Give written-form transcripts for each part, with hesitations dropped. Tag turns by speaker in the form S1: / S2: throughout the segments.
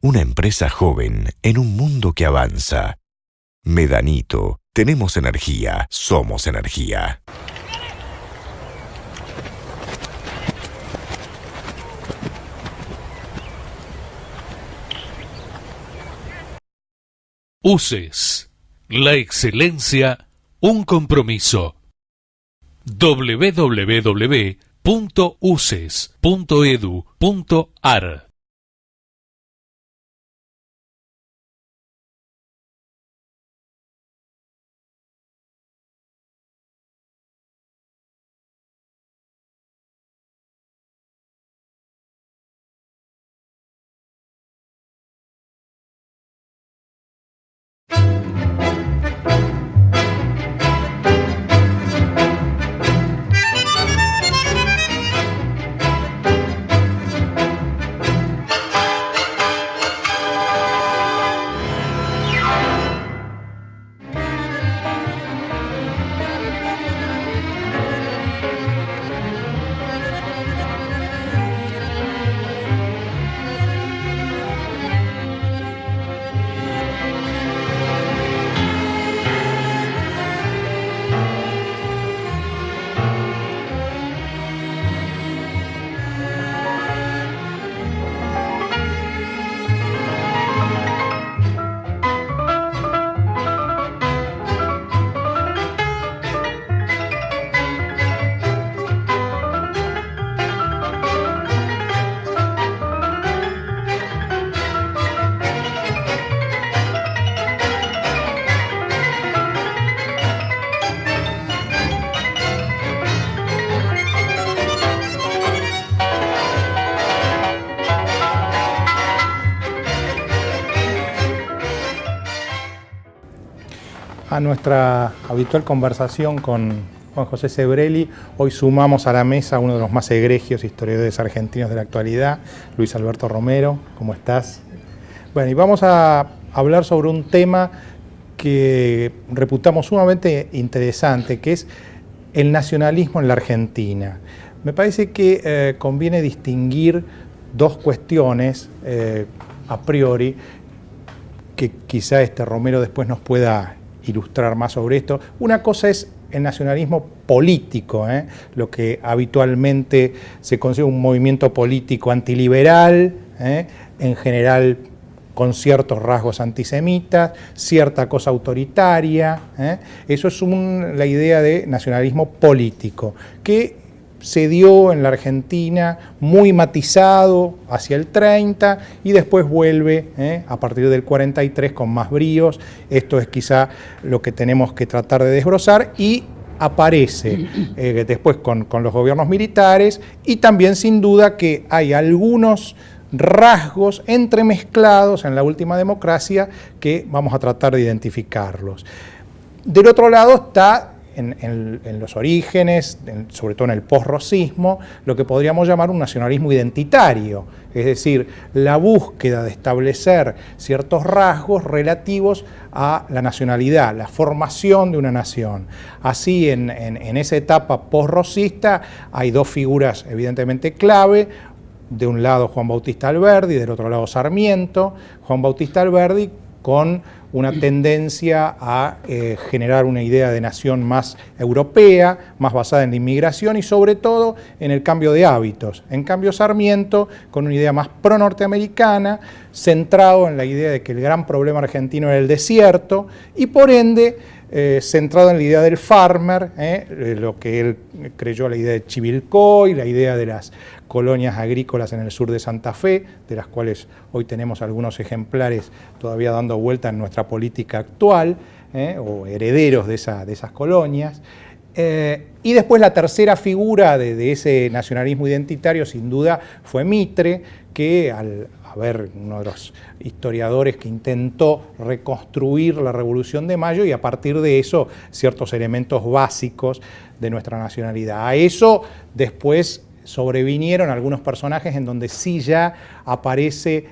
S1: Una empresa joven en un mundo que avanza. Medanito, tenemos energía, somos energía.
S2: UCES, la excelencia, un compromiso. www.uces.edu.ar
S3: A nuestra habitual conversación con Juan José Sebrelli, hoy sumamos a la mesa a uno de los más egregios historiadores argentinos de la actualidad, Luis Alberto Romero. ¿Cómo estás? Bueno, y vamos a hablar sobre un tema que reputamos sumamente interesante, que es el nacionalismo en la Argentina. Me parece que conviene distinguir dos cuestiones a priori, que quizá Romero después nos pueda ilustrar más sobre esto. Una cosa es el nacionalismo político, lo que habitualmente se considera un movimiento político antiliberal, en general con ciertos rasgos antisemitas, cierta cosa autoritaria. Eso es la idea de nacionalismo político, que se dio en la Argentina muy matizado hacia el 30 y después vuelve a partir del 43 con más bríos. Esto es quizá lo que tenemos que tratar de desbrozar, y aparece después con los gobiernos militares, y también sin duda que hay algunos rasgos entremezclados en la última democracia que vamos a tratar de identificarlos. Del otro lado está en los orígenes, sobre todo en el posrosismo, lo que podríamos llamar un nacionalismo identitario, es decir, la búsqueda de establecer ciertos rasgos relativos a la nacionalidad, la formación de una nación. Así, en esa etapa posrosista hay dos figuras evidentemente clave. De un lado Juan Bautista Alberdi, del otro lado Sarmiento. Juan Bautista Alberdi con una tendencia a generar una idea de nación más europea, más basada en la inmigración y sobre todo en el cambio de hábitos. En cambio Sarmiento con una idea más pro-norteamericana, centrado en la idea de que el gran problema argentino era el desierto y por ende centrado en la idea del farmer, lo que él creyó la idea de Chivilcoy, la idea de las colonias agrícolas en el sur de Santa Fe, de las cuales hoy tenemos algunos ejemplares todavía dando vuelta en nuestra política actual, o herederos de esas colonias. Y después la tercera figura de ese nacionalismo identitario sin duda fue Mitre, que al haber uno de los historiadores que intentó reconstruir la Revolución de Mayo y a partir de eso ciertos elementos básicos de nuestra nacionalidad. A eso después sobrevinieron algunos personajes en donde sí ya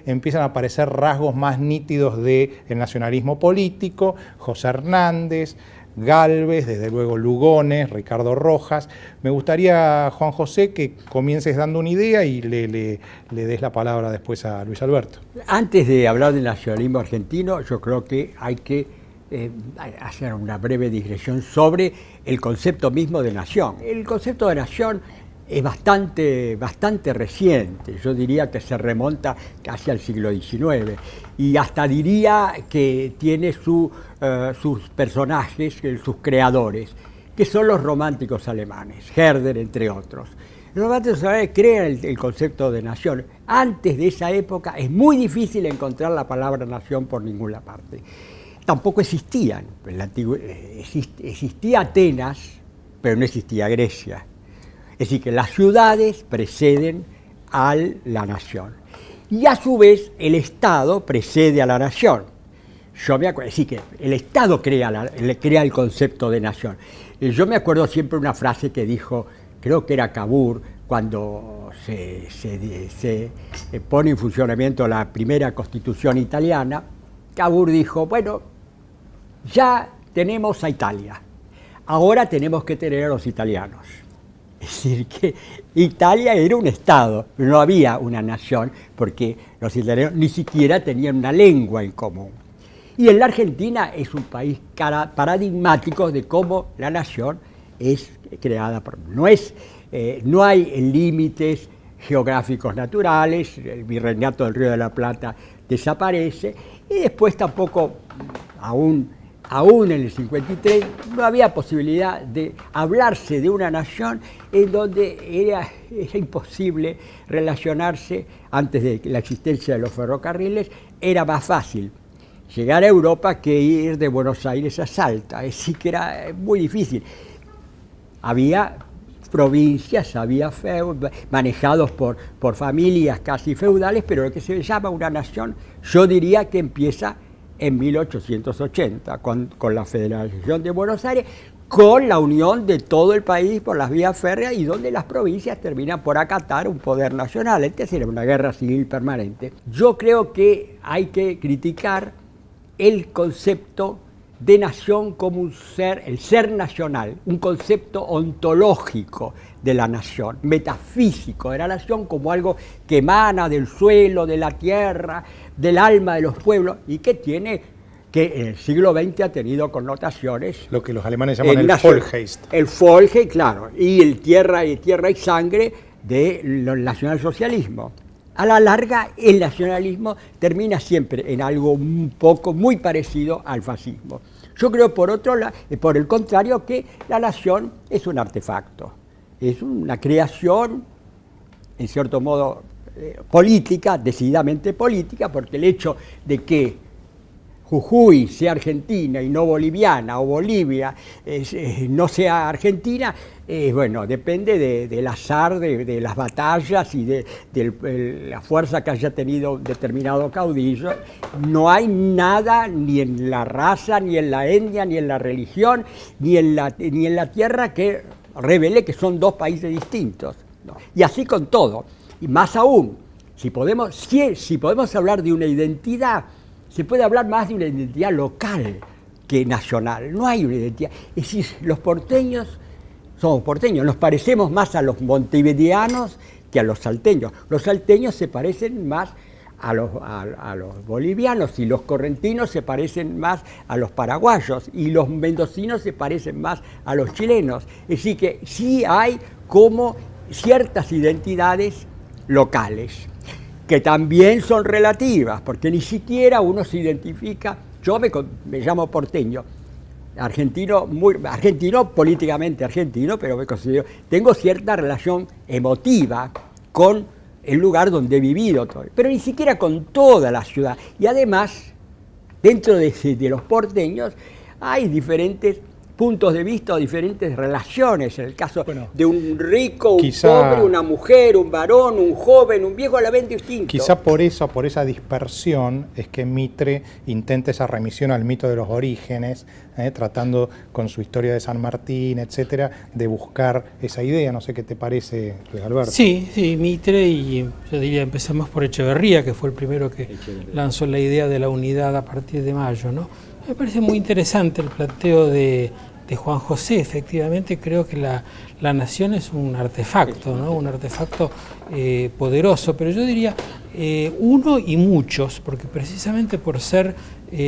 S3: empiezan a aparecer rasgos más nítidos del nacionalismo político, José Hernández, Gálvez, desde luego Lugones, Ricardo Rojas. Me gustaría, Juan José, que comiences dando una idea y le des la palabra después a Luis Alberto.
S4: Antes de hablar del nacionalismo argentino, yo creo que hay que hacer una breve digresión sobre el concepto mismo de nación. El concepto de nación es bastante reciente, yo diría que se remonta casi al siglo XIX y hasta diría que tiene sus personajes, sus creadores, que son los románticos alemanes, Herder entre otros. Los románticos alemanes crean el concepto de nación. Antes de esa época es muy difícil encontrar la palabra nación por ninguna parte. Tampoco existían. Existía Atenas, pero no existía Grecia. Es decir, que las ciudades preceden a la nación. Y a su vez, el Estado precede a la nación. Yo me acuerdo, es decir, que el Estado crea el concepto de nación. Yo me acuerdo siempre una frase que dijo, creo que era Cavour, cuando se pone en funcionamiento la primera Constitución italiana. Cavour dijo, bueno, ya tenemos a Italia, ahora tenemos que tener a los italianos. Es decir, que Italia era un Estado, no había una nación, porque los italianos ni siquiera tenían una lengua en común. Y en la Argentina es un país paradigmático de cómo la nación es creada. No hay límites geográficos naturales, el virreinato del Río de la Plata desaparece, y después tampoco, aún en el 53, no había posibilidad de hablarse de una nación en donde era imposible relacionarse. Antes de la existencia de los ferrocarriles, era más fácil llegar a Europa que ir de Buenos Aires a Salta, es decir, que era muy difícil. Había provincias, había feudos manejados por familias casi feudales, pero lo que se llama una nación, yo diría que empieza en 1880, con la Federación de Buenos Aires, con la unión de todo el país por las vías férreas y donde las provincias terminan por acatar un poder nacional. Entonces era una guerra civil permanente. Yo creo que hay que criticar el concepto de nación como el ser nacional, un concepto ontológico de la nación, metafísico de la nación como algo que emana del suelo, de la tierra, del alma de los pueblos y que en el siglo XX ha tenido connotaciones.
S3: Lo que los alemanes llaman el Volksgeist.
S4: El Volksgeist, claro, y el tierra y sangre del nacionalsocialismo. A la larga, el nacionalismo termina siempre en algo muy parecido al fascismo. Yo creo, por el contrario, que la nación es un artefacto, es una creación, en cierto modo, política, decididamente política, porque el hecho de que Jujuy sea argentina y no boliviana, o Bolivia no sea argentina, bueno, depende del azar, de las batallas y de la fuerza que haya tenido determinado caudillo. No hay nada, ni en la raza, ni en la etnia, ni en la religión, ni en la tierra que revele que son dos países distintos, ¿no? Y así con todo. Y más aún, si podemos hablar de una identidad, se puede hablar más de una identidad local que nacional. No hay una identidad. Es decir, los porteños somos porteños, nos parecemos más a los montevideanos que a los salteños. Los salteños se parecen más a los bolivianos y los correntinos se parecen más a los paraguayos y los mendocinos se parecen más a los chilenos. Es decir, que sí hay como ciertas identidades locales, que también son relativas, porque ni siquiera uno se identifica. Yo me llamo porteño, argentino, políticamente argentino, pero tengo cierta relación emotiva con el lugar donde he vivido, pero ni siquiera con toda la ciudad. Y además, dentro de los porteños hay diferentes puntos de vista o diferentes relaciones, en el caso de un rico, un pobre, una mujer, un varón, un joven, un viejo, a la vez distinto.
S3: Quizá por esa dispersión es que Mitre intenta esa remisión al mito de los orígenes, tratando con su historia de San Martín, etcétera, de buscar esa idea. No sé qué te parece, Luis Alberto.
S5: Sí, Mitre, y yo diría empezamos por Echeverría, que fue el primero que lanzó la idea de la unidad a partir de Mayo, ¿no? Me parece muy interesante el planteo de Juan José. Efectivamente, creo que la nación es un artefacto, ¿no? Un artefacto poderoso, pero yo diría uno y muchos, porque precisamente por ser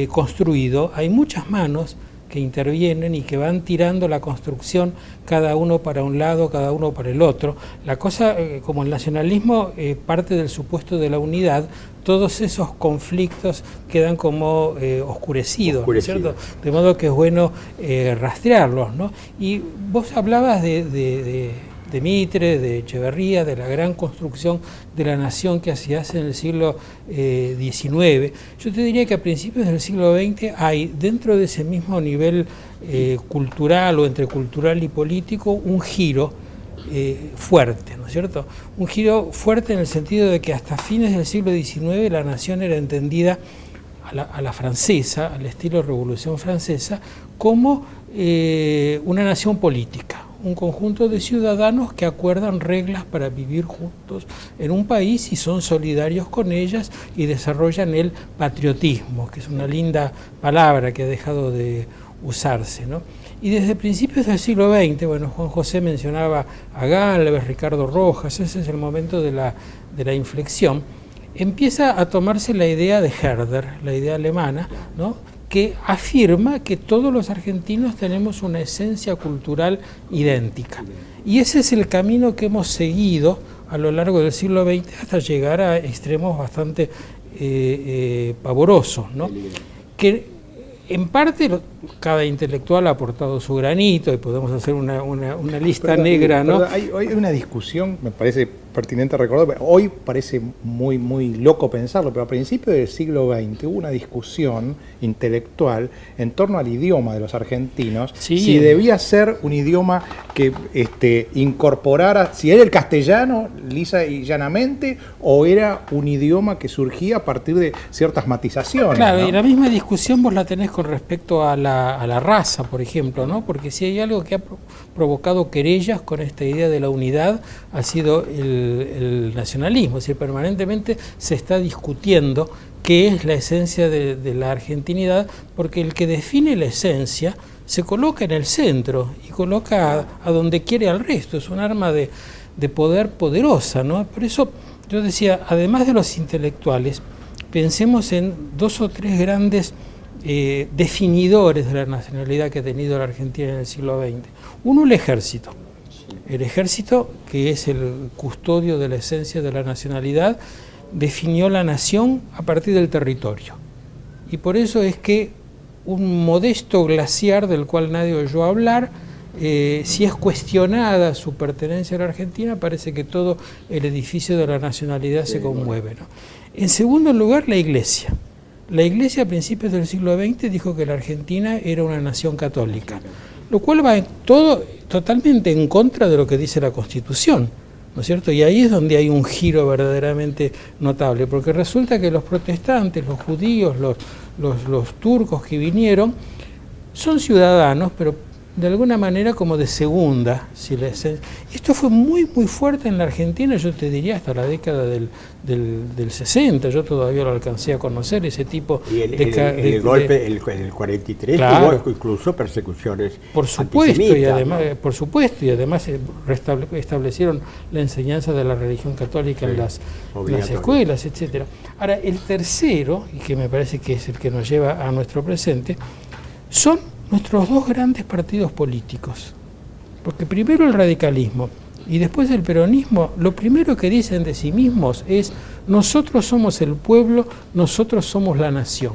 S5: construido hay muchas manos que intervienen y que van tirando la construcción, cada uno para un lado, cada uno para el otro. La cosa, como el nacionalismo parte del supuesto de la unidad, todos esos conflictos quedan como oscurecidos, ¿no es cierto? De modo que es bueno rastrearlos, ¿no? Y vos hablabas de Mitre, de Echeverría, de la gran construcción de la nación que se hace en el siglo XIX. Yo te diría que a principios del siglo XX hay, dentro de ese mismo nivel cultural o entre cultural y político, un giro fuerte, ¿no es cierto? Un giro fuerte en el sentido de que hasta fines del siglo XIX la nación era entendida a la francesa, al estilo Revolución Francesa, como una nación política, un conjunto de ciudadanos que acuerdan reglas para vivir juntos en un país y son solidarios con ellas y desarrollan el patriotismo, que es una linda palabra que ha dejado de usarse, ¿no? Y desde principios del siglo XX, bueno, Juan José mencionaba a Gálvez, Ricardo Rojas, ese es el momento de la inflexión, empieza a tomarse la idea de Herder, la idea alemana, ¿no?, que afirma que todos los argentinos tenemos una esencia cultural idéntica. Y ese es el camino que hemos seguido a lo largo del siglo XX hasta llegar a extremos bastante pavorosos, ¿no? Que en parte cada intelectual ha aportado su granito y podemos hacer una lista negra, ¿no?
S3: Hay una discusión, me parece pertinente recordar, hoy parece muy loco pensarlo, pero a principios del siglo XX hubo una discusión intelectual en torno al idioma de los argentinos,
S5: sí,
S3: si debía ser un idioma que incorporara, si era el castellano lisa y llanamente, o era un idioma que surgía a partir de ciertas matizaciones.
S5: Claro,
S3: ¿no?
S5: y la misma discusión vos la tenés con respecto a la raza, por ejemplo, ¿no? Porque si hay algo que ha provocado querellas con esta idea de la unidad, ha sido el nacionalismo, es decir, permanentemente se está discutiendo qué es la esencia de la argentinidad, porque el que define la esencia se coloca en el centro y coloca a donde quiere al resto, es un arma de poder poderosa, ¿no? Por eso yo decía, además de los intelectuales, pensemos en dos o tres grandes definidores de la nacionalidad que ha tenido la Argentina en el siglo XX. Uno, el ejército. El ejército, que es el custodio de la esencia de la nacionalidad, definió la nación a partir del territorio. Y por eso es que un modesto glaciar del cual nadie oyó hablar, si es cuestionada su pertenencia a la Argentina, parece que todo el edificio de la nacionalidad se conmueve, ¿no? En segundo lugar, la Iglesia. La Iglesia a principios del siglo XX dijo que la Argentina era una nación católica, lo cual va totalmente en contra de lo que dice la Constitución, ¿no es cierto? Y ahí es donde hay un giro verdaderamente notable, porque resulta que los protestantes, los judíos, los turcos que vinieron, son ciudadanos, pero de alguna manera como de segunda. Esto fue muy fuerte en la Argentina, yo te diría hasta la década del 60, yo todavía lo alcancé a conocer, ese tipo
S4: el golpe, el 43,
S5: claro,
S4: hubo incluso persecuciones
S5: por supuesto, y además,
S4: ¿no?
S5: por supuesto, y además establecieron la enseñanza de la religión católica en las escuelas, etcétera. Ahora, el tercero, y que me parece que es el que nos lleva a nuestro presente, son nuestros dos grandes partidos políticos, porque primero el radicalismo y después el peronismo, lo primero que dicen de sí mismos es: nosotros somos el pueblo, nosotros somos la nación.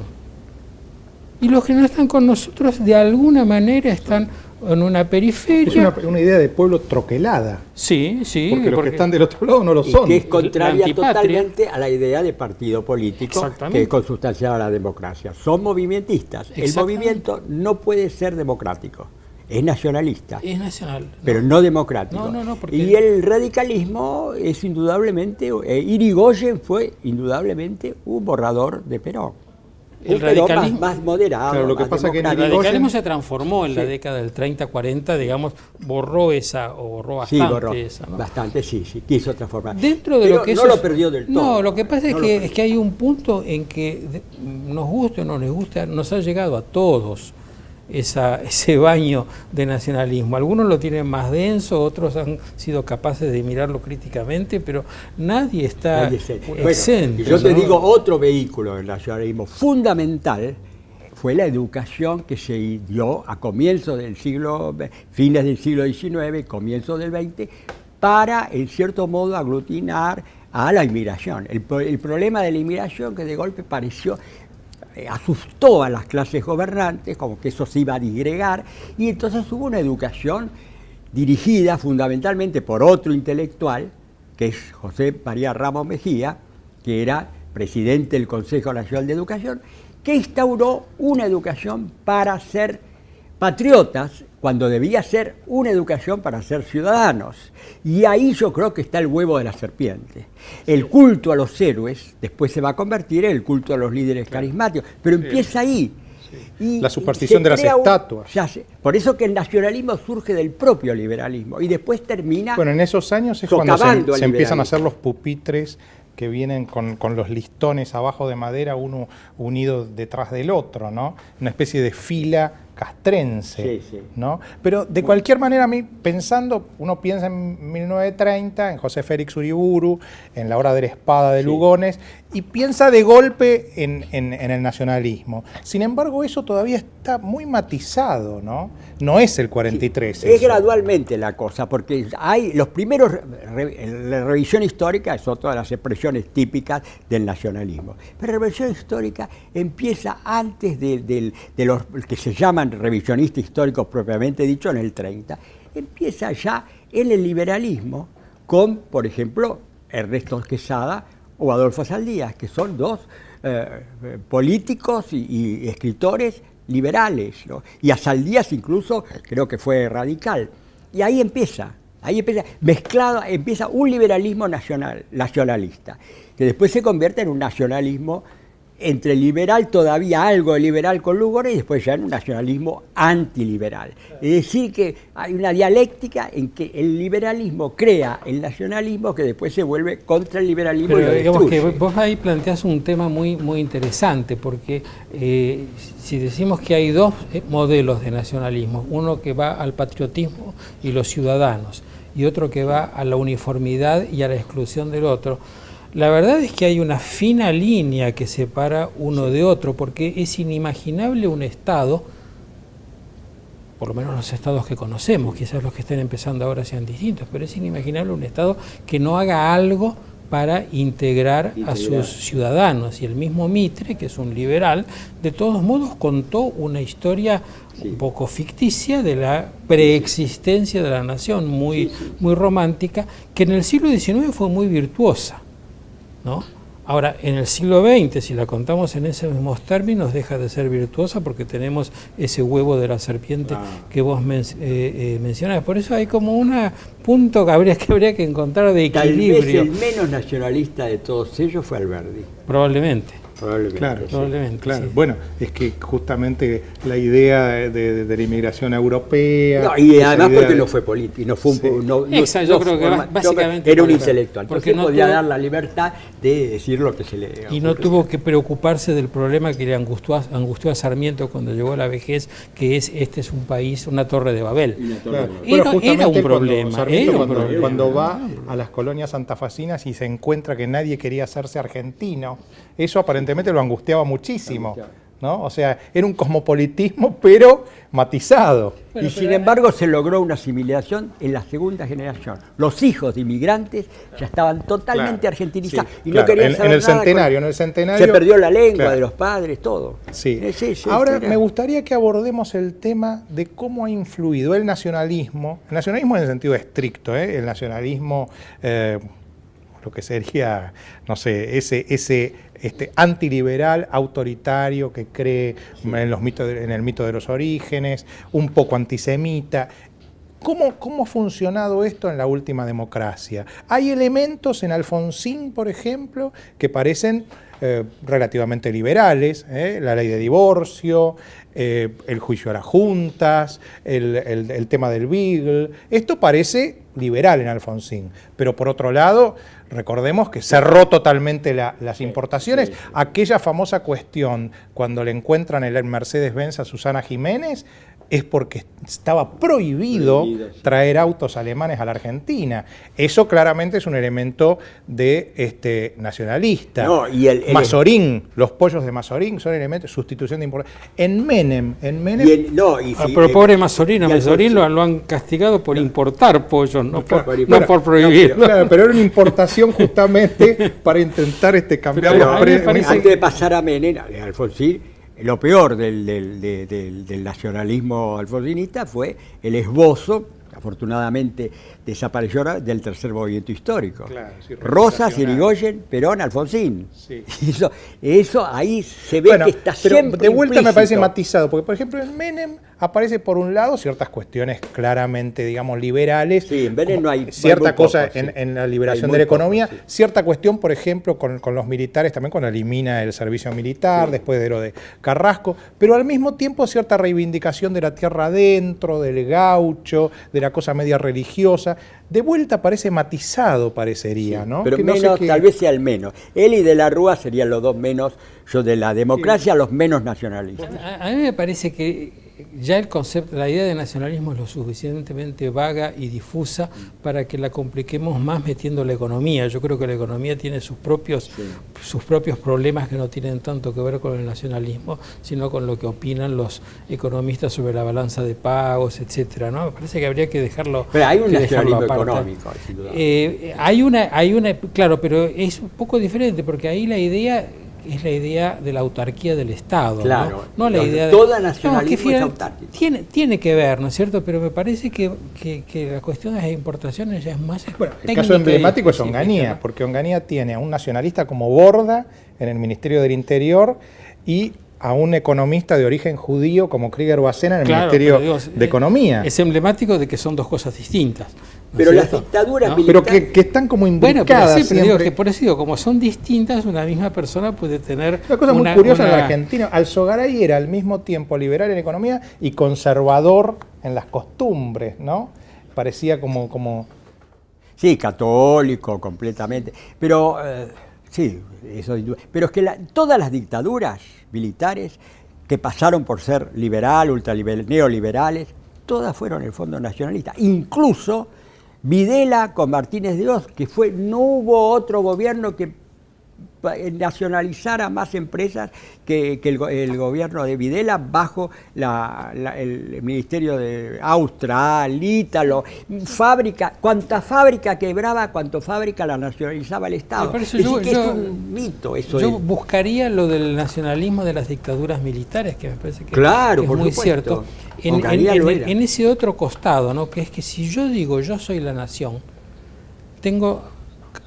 S5: Y los que no están con nosotros de alguna manera están en una periferia.
S3: Es una idea de pueblo troquelada.
S5: Sí,
S3: porque los que están del otro lado no lo son.
S4: Y que es contraria totalmente a la idea de partido político que es consubstancial a la democracia. Son movimentistas. El movimiento no puede ser democrático. Es nacionalista.
S5: Es nacional.
S4: Pero no democrático.
S5: No, porque...
S4: Y el radicalismo es indudablemente, Irigoyen fue indudablemente un borrador de Perón.
S5: el
S4: pero
S5: radicalismo,
S4: más moderado.
S3: Claro, lo que
S4: más
S3: pasa que en
S5: el
S4: democrático.
S5: radicalismo se transformó en la década del 30-40, digamos, borró bastante
S4: Borró
S5: esa, ¿no?
S4: bastante, sí, quiso transformar.
S5: Dentro de
S4: Pero
S5: lo que
S4: no
S5: eso
S4: lo perdió del todo.
S5: No, lo que pasa
S4: No lo
S5: es
S4: perdió.
S5: que hay un punto en que nos guste o no nos guste, nos ha llegado a todos ese baño de nacionalismo. Algunos lo tienen más denso, otros han sido capaces de mirarlo críticamente, pero nadie está
S4: Nadie se- Bueno,
S5: exento.
S4: y yo te
S5: ¿no?
S4: digo, otro vehículo del nacionalismo fundamental fue la educación que se dio a comienzos del fines del siglo XIX, comienzos del XX, para, en cierto modo, aglutinar a la inmigración. El problema de la inmigración, que de golpe pareció, asustó a las clases gobernantes, como que eso se iba a disgregar, y entonces hubo una educación dirigida fundamentalmente por otro intelectual, que es José María Ramos Mejía, que era presidente del Consejo Nacional de Educación, que instauró una educación para ser patriotas, cuando debía ser una educación para ser ciudadanos. Y ahí yo creo que está el huevo de la serpiente. El culto a los héroes después se va a convertir en el culto a los líderes carismáticos, pero empieza ahí. Y
S3: La superstición
S4: se
S3: de las
S4: crea
S3: estatuas.
S4: Por eso que el nacionalismo surge del propio liberalismo y después termina...
S3: Bueno, en esos años es cuando
S4: socavando al
S3: se empiezan a
S4: liberalismo.
S3: hacer los pupitres que vienen con los listones abajo de madera, uno unido detrás del otro, ¿no? Una especie de fila castrense,
S4: Sí, sí.
S3: ¿no? Pero de cualquier manera, a mí pensando, uno piensa en 1930, en José Félix Uriburu, en La Hora de la Espada de Lugones, y piensa de golpe en el nacionalismo. Sin embargo, eso todavía está muy matizado, ¿no? No es el 43.
S4: Es
S3: eso.
S4: gradualmente la cosa, porque hay los primeros, la revisión histórica es otra de las expresiones típicas del nacionalismo. Pero la revisión histórica empieza antes de los que se llaman revisionistas históricos propiamente dicho, en el 30. Empieza ya en el liberalismo con, por ejemplo, Ernesto Quesada o Adolfo Saldías, que son dos políticos y escritores liberales, ¿no? Y a Saldías incluso creo que fue radical. Y ahí empieza mezclado, empieza un liberalismo nacionalista, que después se convierte en un nacionalismo entre liberal, todavía algo de liberal con Lugones, y después ya en un nacionalismo antiliberal. Es decir, que hay una dialéctica en que el liberalismo crea el nacionalismo que después se vuelve contra el liberalismo.
S5: Pero
S4: y lo
S5: digamos que
S4: destruye.
S5: vos ahí planteás un tema muy, muy interesante, porque si decimos que hay dos modelos de nacionalismo, uno que va al patriotismo y los ciudadanos, y otro que va a la uniformidad y a la exclusión del otro, la verdad es que hay una fina línea que separa uno de otro, porque es inimaginable un Estado, por lo menos los estados que conocemos, quizás los que estén empezando ahora sean distintos, pero es inimaginable un Estado que no haga algo para integrar a sus ciudadanos. Y el mismo Mitre, que es un liberal, de todos modos contó una historia un poco ficticia de la preexistencia de la nación, muy romántica, que en el siglo XIX fue muy virtuosa, ¿no? Ahora, en el siglo XX, si la contamos en esos mismos términos, deja de ser virtuosa porque tenemos ese huevo de la serpiente que vos mencionás. Por eso hay como un punto que habría que encontrar de equilibrio.
S4: Tal vez el menos nacionalista de todos ellos fue Alberdi.
S5: Probablemente.
S3: Claro,
S5: Probablemente,
S3: claro.
S5: sí.
S3: Bueno, es que justamente la idea de la inmigración europea...
S4: No, y
S3: esa
S4: además
S3: idea
S4: porque
S3: de-
S4: no fue político, no fue un...
S3: Sí.
S5: Exacto, yo creo que básicamente
S4: era un
S5: por-
S4: intelectual,
S5: porque
S4: entonces
S5: no
S4: podía
S5: tuvo-
S4: dar la libertad de decir lo que se le...
S5: Y no tuvo que preocuparse del problema que le angustió a Sarmiento cuando llegó a la vejez, que es este es un país, una torre de Babel.
S3: Claro.
S5: Era
S3: Bueno,
S5: un
S3: justamente
S5: problema,
S3: Sarmiento
S5: era un
S3: cuando,
S5: problema.
S3: cuando va a las colonias santafesinas y se encuentra que nadie quería hacerse argentino, eso aparentemente lo angustiaba muchísimo, ¿no? O sea, era un cosmopolitismo, pero matizado.
S4: Y sin embargo se logró una asimilación en la segunda generación. Los hijos de inmigrantes ya estaban totalmente
S3: Claro,
S4: argentinizados
S3: sí,
S4: y
S3: claro.
S4: no querían
S3: En
S4: saber
S3: el
S4: nada
S3: centenario,
S4: con-
S3: en el centenario...
S4: Se perdió la lengua
S3: Claro.
S4: de los padres, todo.
S3: Sí.
S4: Sí,
S3: Ahora
S4: era-
S3: me gustaría que abordemos el tema de cómo ha influido el nacionalismo en el sentido estricto, el nacionalismo, lo que sería, no sé, este antiliberal, autoritario que cree en el mito de los orígenes, un poco antisemita. ¿Cómo ha funcionado esto en la última democracia? Hay elementos en Alfonsín, por ejemplo, que parecen relativamente liberales, la ley de divorcio, el juicio a las juntas, el tema del Beagle. Esto parece liberal en Alfonsín, pero por otro lado, recordemos que cerró totalmente las importaciones. Aquella famosa cuestión, cuando le encuentran el Mercedes-Benz a Susana Jiménez, es porque estaba prohibido traer autos alemanes a la Argentina. Eso claramente es un elemento de nacionalista.
S4: No, y
S3: Mazorín, los pollos de Mazorín son elementos de sustitución de importación. En Menem...
S5: pero pobre Mazorín, a Mazorín lo han castigado por importar pollos, no por prohibir.
S3: Claro, pero era una importación justamente para intentar cambiar los precios.
S4: Antes de pasar a Menem, Alfonsín, lo peor del nacionalismo alfonsinista fue el esbozo, afortunadamente desapareció ahora, del tercer movimiento histórico.
S3: Claro, sí,
S4: Rosas, Irigoyen, Perón, Alfonsín.
S3: Sí.
S4: Eso ahí se ve que está
S3: pero
S4: siempre
S3: de vuelta
S4: implícito.
S3: me parece matizado, porque por ejemplo en Menem aparece por un lado ciertas cuestiones claramente, digamos, liberales.
S4: Sí, en Menem no hay
S3: cierta
S4: muy
S3: cosa
S4: poco, sí.
S3: en la liberación
S4: Hay
S3: de la
S4: muy poco,
S3: economía,
S4: sí.
S3: cierta cuestión, por ejemplo, con los militares también, cuando elimina el servicio militar, después de lo de Carrasco, pero al mismo tiempo cierta reivindicación de la tierra adentro, del gaucho, de la cosa media religiosa. De vuelta parece matizado, parecería, ¿no?
S4: Pero
S3: que no sé
S4: menos,
S3: qué...
S4: tal vez sea el menos. Él y De la Rúa serían los dos menos, yo de la democracia los menos nacionalistas.
S5: A mí me parece que ya el concepto, la idea de nacionalismo es lo suficientemente vaga y difusa para que la compliquemos más metiendo la economía. Yo creo que la economía tiene sus propios problemas que no tienen tanto que ver con el nacionalismo, sino con lo que opinan los economistas sobre la balanza de pagos, etcétera, ¿no? Me parece que habría que dejarlo.
S4: Pero hay un
S5: que
S4: nacionalismo
S5: dejarlo aparte.
S4: económico, sin duda.
S5: Hay una, claro, pero es un poco diferente porque ahí la idea es la idea de la autarquía del Estado,
S4: claro,
S5: no la idea de...
S4: Todo nacionalismo es autárquico.
S5: Tiene que ver, ¿no es cierto? Pero me parece que la cuestión de las importaciones ya es más...
S3: Bueno, el caso emblemático es Onganía, porque Onganía tiene a un nacionalista como Borda en el Ministerio del Interior y a un economista de origen judío como Krieger Bacena en el Ministerio de Economía.
S5: Es emblemático de que son dos cosas distintas. ¿no
S4: Pero
S5: es
S4: las
S5: cierto?
S4: dictaduras
S5: ¿no?
S3: Pero
S4: militares...
S3: que están como
S5: Bueno,
S3: imbricadas
S5: pero sí, pero digo
S3: siempre.
S5: que por eso digo, como son distintas, una misma persona puede tener...
S3: Una cosa muy curiosa en la Argentina, Alzogaray era al mismo tiempo liberal en economía y conservador en las costumbres, ¿no? Parecía como...
S4: Sí, católico completamente. Pero, sí, eso... Pero es que todas las dictaduras militares que pasaron por ser liberal, ultraliberal, neoliberales, todas fueron en el fondo nacionalistas. Incluso Videla con Martínez de Hoz, que no hubo otro gobierno que nacionalizara más empresas que el gobierno de Videla bajo el Ministerio de Austral, Ítalo, cuánta fábrica quebraba, cuánta fábrica la nacionalizaba el Estado.
S5: Por eso
S4: es un mito eso.
S5: Yo buscaría lo del nacionalismo de las dictaduras militares, que me parece que,
S4: claro,
S5: que es
S4: por
S5: muy
S4: supuesto.
S5: cierto. En ese otro costado, ¿no? Que es que si yo digo yo soy la nación, tengo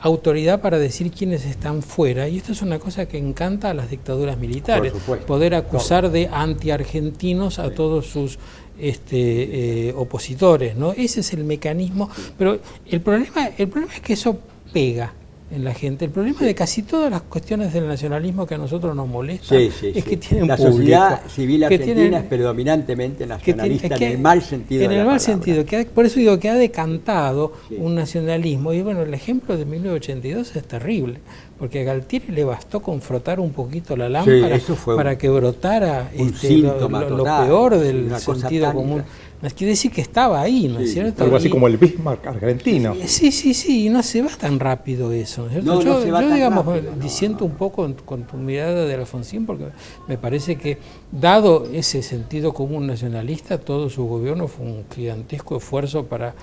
S5: autoridad para decir quiénes están fuera, y esto es una cosa que encanta a las dictaduras militares, poder acusar de anti-argentinos a todos sus opositores, ¿no? Ese es el mecanismo, pero el problema es que eso pega en la gente. El problema de casi todas las cuestiones del nacionalismo que a nosotros nos molestan es que tienen
S4: la
S5: público.
S4: Sociedad civil argentina es predominantemente nacionalista en el mal sentido
S5: en
S4: de
S5: el
S4: la
S5: mal
S4: palabra.
S5: sentido, por eso digo que ha decantado un nacionalismo, y bueno, el ejemplo de 1982 es terrible, porque a Galtieri le bastó con frotar un poquito la lámpara para que brotara lo peor del sentido común. No quiere decir que estaba ahí, ¿no es cierto?
S3: Algo así como el Bismarck argentino.
S5: Sí, y no se va tan rápido eso, ¿no es cierto? Yo digamos, disiento un poco con tu mirada de Alfonsín, porque me parece que, dado ese sentido común nacionalista, todo su gobierno fue un gigantesco esfuerzo para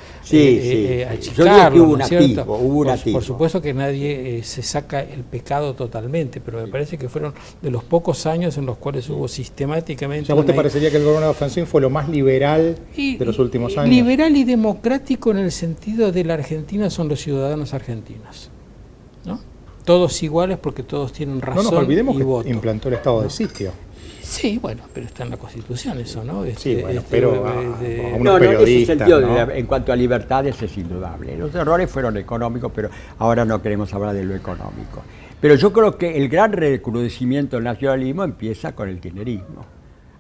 S5: achicarlo, ¿no es cierto? Por supuesto que nadie se saca el pecado totalmente, pero me parece que fueron de los pocos años en los cuales hubo sistemáticamente...
S3: ¿A vos te parecería que el gobierno de Alfonsín fue lo más liberal de los últimos años?
S5: Liberal y democrático en el sentido de la Argentina son los ciudadanos argentinos, ¿no? Todos iguales porque todos tienen razón.
S3: No nos olvidemos
S5: y
S3: que
S5: voto.
S3: implantó el estado de sitio.
S5: Sí, bueno, pero está en la Constitución eso, ¿no?
S3: Sí, bueno, pero a unos
S4: No, en ese
S3: periodistas,
S4: sentido,
S3: ¿no?
S4: en cuanto a libertades es indudable. Los errores fueron económicos, pero ahora no queremos hablar de lo económico. Pero yo creo que el gran recrudecimiento del nacionalismo empieza con el kirchnerismo.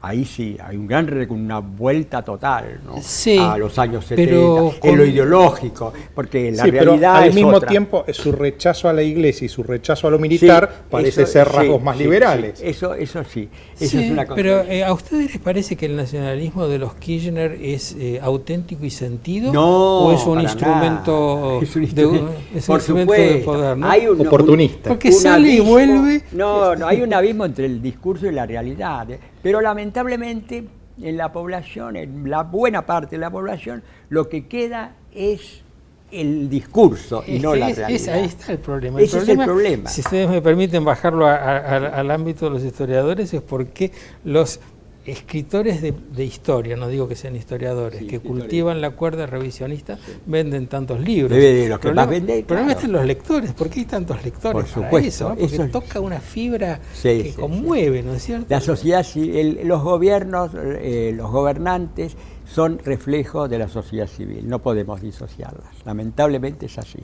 S4: Ahí sí, hay una vuelta total, ¿no?
S5: Sí,
S4: a los años 70,
S5: pero
S4: en lo ideológico, porque la
S3: Sí, pero
S4: realidad
S3: al
S4: es
S3: mismo
S4: otra.
S3: tiempo su rechazo a la iglesia y su rechazo a lo militar
S4: Sí,
S3: parece
S4: eso-
S3: ser rasgos
S4: sí,
S3: más
S4: sí,
S3: liberales.
S4: sí, eso sí, eso
S5: Sí,
S4: es una cosa.
S5: pero ¿a ustedes les parece que el nacionalismo de los Kirchner es auténtico y sentido?
S4: No,
S5: ¿O es un
S4: para
S5: instrumento,
S4: nada. Es un instrumento,
S5: es un
S4: por
S5: instrumento de
S4: supuesto.
S5: poder, ¿no?
S4: Hay
S3: Oportunista.
S5: Porque
S4: un
S5: sale y
S4: abismo.
S5: vuelve.
S4: No, hay un abismo entre el discurso y la realidad. Pero lamentablemente en la población, en la buena parte de la población, lo que queda es el discurso y no la realidad.
S5: Ahí está el problema.
S4: Ese es el problema.
S5: Si ustedes me permiten bajarlo al ámbito de los historiadores, es porque los escritores de historia, no digo que sean historiadores,
S4: Sí,
S5: que
S4: historiadores.
S5: cultivan la cuerda revisionista, venden tantos libros.
S4: De los que
S5: El
S4: más venden,
S5: el problema
S4: claro.
S5: está en los lectores. ¿Por qué hay tantos lectores?
S4: Por
S5: para
S4: supuesto,
S5: eso, ¿no? Porque
S4: eso es-
S5: toca una fibra
S4: Sí,
S5: que
S4: sí,
S5: conmueve, ¿no es cierto?
S4: La sociedad, los gobiernos, los gobernantes son reflejo de la sociedad civil, no podemos disociarlas, lamentablemente es así.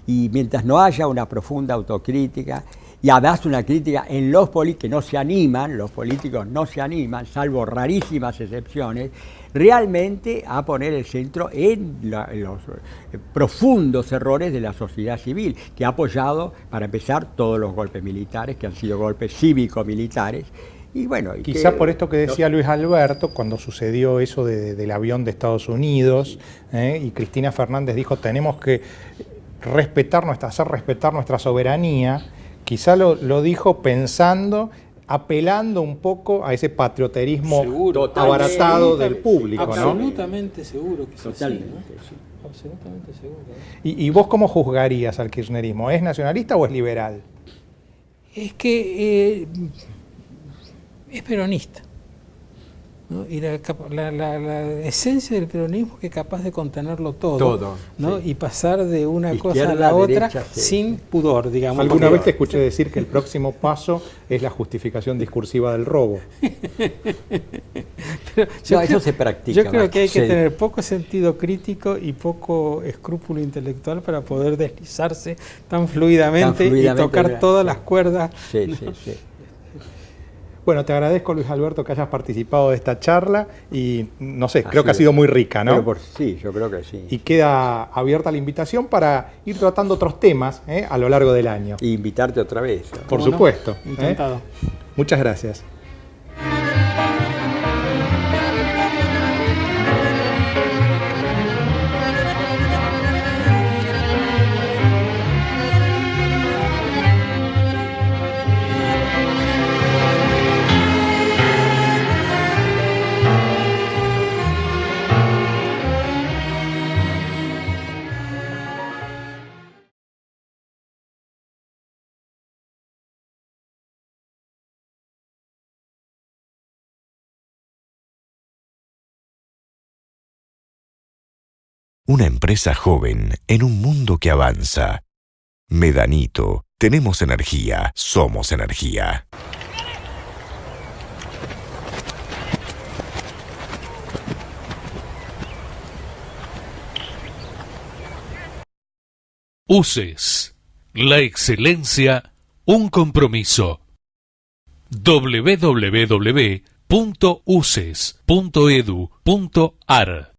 S4: Y mientras no haya una profunda autocrítica, y además una crítica en los políticos que no se animan, los políticos no se animan, salvo rarísimas excepciones, realmente a poner el centro en los profundos errores de la sociedad civil, que ha apoyado, para empezar, todos los golpes militares, que han sido golpes cívico-militares. Y bueno, y
S3: Quizá
S4: que-
S3: por esto que decía Luis Alberto, cuando sucedió eso del avión de Estados Unidos, y Cristina Fernández dijo, tenemos que hacer respetar nuestra soberanía, quizá lo dijo pensando, apelando un poco a ese patrioterismo
S5: Seguro.
S3: abaratado
S4: Totalmente.
S3: del público, ¿no?
S5: Absolutamente seguro que es así,
S4: Totalmente,
S5: ¿no?
S4: sí.
S5: Absolutamente seguro.
S3: ¿Y vos cómo juzgarías al kirchnerismo? ¿Es nacionalista o es liberal?
S5: Es que es peronista, ¿no? Y la esencia del peronismo es que es capaz de contenerlo todo, ¿no?
S4: sí.
S5: Y pasar de una cosa a
S4: Izquierda,
S5: la otra
S4: derecha, sí.
S5: sin pudor, digamos.
S3: Alguna
S5: Porque-
S3: vez te escuché decir que el próximo paso es la justificación discursiva del robo.
S4: No, eso se practica
S5: Yo creo
S4: más.
S5: que hay que
S4: Sí.
S5: tener poco sentido crítico y poco escrúpulo intelectual para poder deslizarse tan fluidamente, y tocar
S4: ¿verdad?
S5: todas
S4: Sí.
S5: las cuerdas.
S4: Sí,
S5: ¿no?
S4: sí, sí.
S3: Bueno, te agradezco, Luis Alberto, que hayas participado de esta charla y, no sé,
S4: Ha
S3: creo que ha
S4: sido-
S3: sido muy rica, ¿no?
S4: Sí, yo creo que sí.
S3: Y queda abierta la invitación para ir tratando otros temas a lo largo del año.
S4: Y invitarte otra vez. ¿no?
S3: Por
S5: ¿Cómo no?
S3: supuesto.
S5: Encantado.
S3: Muchas gracias.
S1: Una empresa joven en un mundo que avanza. Medanito, tenemos energía, somos energía.
S2: UCES, la excelencia, un compromiso. www.uces.edu.ar